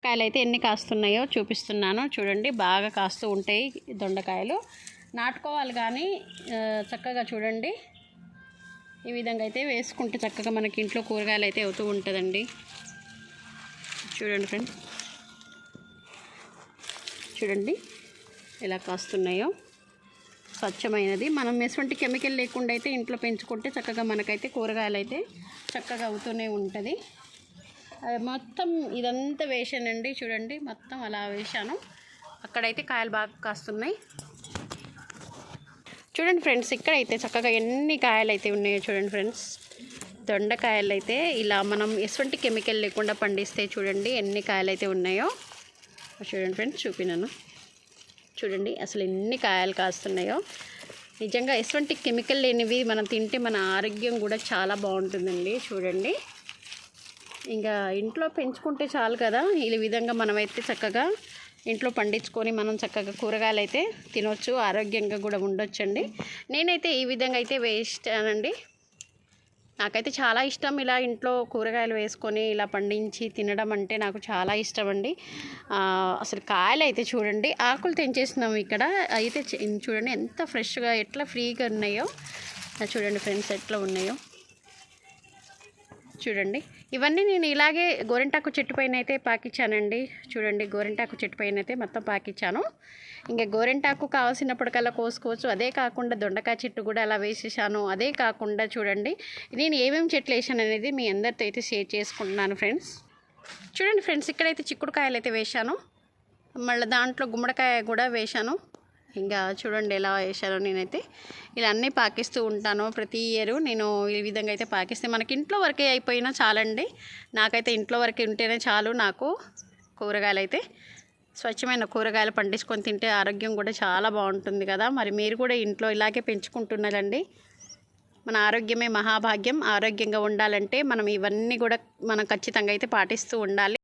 కాయలు అయితే ఎన్ని కాస్తున్నాయో చూపిస్తున్నాను చూడండి. బాగా కాస్తూ ఉంటాయి దొండకాయలు. నాటుకోవాలి కానీ చక్కగా చూడండి ఈ విధంగా అయితే వేసుకుంటే చక్కగా మనకి ఇంట్లో కూరగాయలు అయితే అవుతూ ఉంటుందండి. చూడండి ఫ్రెండ్స్, చూడండి ఎలా కాస్తున్నాయో. స్వచ్ఛమైనది. మనం ఎటువంటి కెమికల్ లేకుండా అయితే ఇంట్లో పెంచుకుంటే చక్కగా మనకైతే కూరగాయలు అయితే చక్కగా అవుతూనే ఉంటుంది. మొత్తం ఇదంతా వేసానండి చూడండి, మొత్తం అలా వేసాను. అక్కడైతే కాయలు బాగా కాస్తున్నాయి చూడండి ఫ్రెండ్స్. ఇక్కడైతే చక్కగా ఎన్ని కాయలు అయితే ఉన్నాయో చూడండి ఫ్రెండ్స్. దొండకాయలు అయితే ఇలా మనం ఎటువంటి కెమికల్ లేకుండా పండిస్తే చూడండి ఎన్ని కాయలు అయితే ఉన్నాయో. చూడండి ఫ్రెండ్స్, చూపినాను చూడండి అసలు ఎన్ని కాయలు కాస్తున్నాయో. నిజంగా ఎటువంటి కెమికల్ లేనివి మనం తింటే మన ఆరోగ్యం కూడా చాలా బాగుంటుందండి. చూడండి, ఇంకా ఇంట్లో పెంచుకుంటే చాలు కదా. ఈ విధంగా మనమైతే చక్కగా ఇంట్లో పండించుకొని మనం చక్కగా కూరగాయలు అయితే తినొచ్చు, ఆరోగ్యంగా కూడా ఉండొచ్చండి. నేనైతే ఈ విధంగా అయితే వేస్తానండి. నాకైతే చాలా ఇష్టం ఇలా ఇంట్లో కూరగాయలు వేసుకొని ఇలా పండించి తినడం అంటే నాకు చాలా ఇష్టం అండి. అసలు కాయలు అయితే చూడండి, ఆకులు తెంచేస్తున్నాము ఇక్కడ అయితే. చూడండి ఎంత ఫ్రెష్గా ఎట్లా ఫ్రీగా ఉన్నాయో చూడండి ఫ్రెండ్స్, ఎట్లా ఉన్నాయో చూడండి. ఇవన్నీ నేను ఇలాగే గోరింటాకు చెట్టు పైన అయితే పాకిచ్చానండి. చూడండి, గోరింటాకు చెట్టు పైన అయితే మొత్తం పాకిచ్చాను. ఇంకా గోరింటాకు కావాల్సినప్పటికల్లా కోసుకోవచ్చు. అదే కాకుండా దొండకాయ చెట్టు కూడా అలా వేసేసాను. అదే కాకుండా చూడండి నేను ఏమేమి చెట్లు వేసాను అనేది మీ అందరితో అయితే షేర్ చేసుకుంటున్నాను ఫ్రెండ్స్. చూడండి ఫ్రెండ్స్, ఇక్కడైతే చిక్కుడుకాయలు అయితే వేశాను, మళ్ళీ దాంట్లో గుమ్మడికాయ కూడా వేశాను. ఇంకా చూడండి ఎలా వేసానో. నేనైతే ఇలా అన్నీ పాకిస్తూ ఉంటాను ప్రతి ఇయర్. నేను ఈ విధంగా అయితే పాకిస్తే మనకి ఇంట్లో వరకే అయిపోయినా చాలండి. నాకైతే ఇంట్లో వరకే ఉంటేనే చాలు. నాకు కూరగాయలు అయితే స్వచ్ఛమైన కూరగాయలు పండించుకొని తింటే ఆరోగ్యం కూడా చాలా బాగుంటుంది కదా. మరి మీరు కూడా ఇంట్లో ఇలాగే పెంచుకుంటున్నారండి. మన ఆరోగ్యమే మహాభాగ్యం. ఆరోగ్యంగా ఉండాలంటే మనం ఇవన్నీ కూడా మనం ఖచ్చితంగా అయితే పాటిస్తూ ఉండాలి.